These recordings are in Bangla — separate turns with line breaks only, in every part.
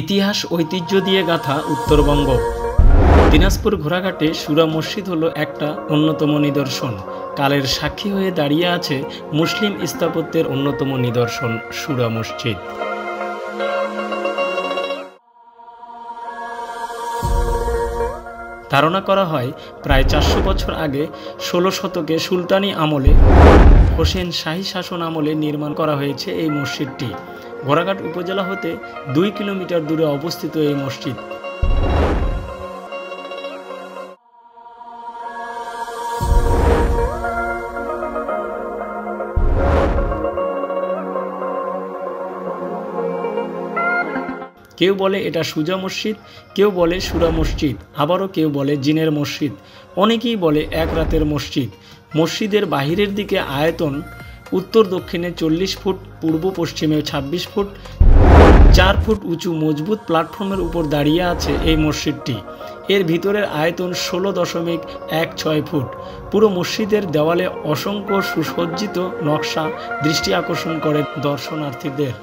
ইতিহাস ঐতিহ্য দিয়ে গাঁথা উত্তরবঙ্গ। দিনাজপুর ঘোড়াঘাটে সুরা মসজিদ হলো একটা অন্যতম নিদর্শন। কালের সাক্ষী হয়ে দাঁড়িয়ে আছে মুসলিম স্থাপত্যের অন্যতম নিদর্শন সুরা মসজিদ। ধারণা করা হয় প্রায় 400 বছর আগে 16 শতকে সুলতানি আমলে হোসেন শাহী শাসন আমলে নির্মাণ করা হয়েছে এই মসজিদটি। ঘোড়াঘাট উপজেলা হতে 2 কিলোমিটার দূরে অবস্থিত এই মসজিদ। কেউ বলে এটা সুজা মসজিদ, কেউ বলে সুরা মসজিদ, আবারও কেউ বলে জিনের মসজিদ, অনেকেই বলে এক রাতের মসজিদ। মসজিদের বাহিরের দিকে আয়তন উত্তর দক্ষিণে 40 ফুট, পূর্ব পশ্চিমে 26 ফুট। 4 ফুট উঁচু মজবুত প্ল্যাটফর্মের উপর দাঁড়িয়ে আছে এই মসজিদটি। এর ভিতরের আয়তন 16.16 ফুট। পুরো মসজিদের দেওয়ালে অসংখ্য সুসজ্জিত নকশা দৃষ্টি আকর্ষণ করে দর্শনার্থীদের।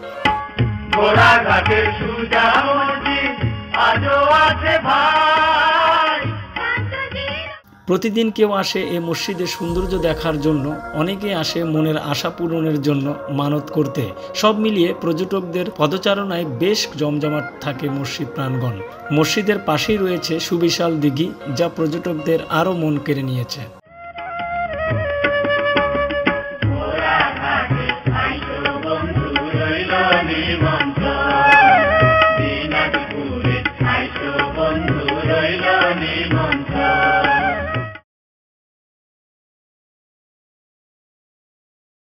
প্রতিদিন কেউ আসে এই মসজিদের সৌন্দর্য দেখার জন্য, অনেকে আসে মনের আশা পূরণের জন্য মানত করতে। সব মিলিয়ে পর্যটকদের পদচারণায় বেশ জমজমাট থাকে মসজিদ প্রাঙ্গণ। মসজিদের পাশেই রয়েছে সুবিশাল দিঘি, যা পর্যটকদের আরও মন কেড়ে নিয়েছে।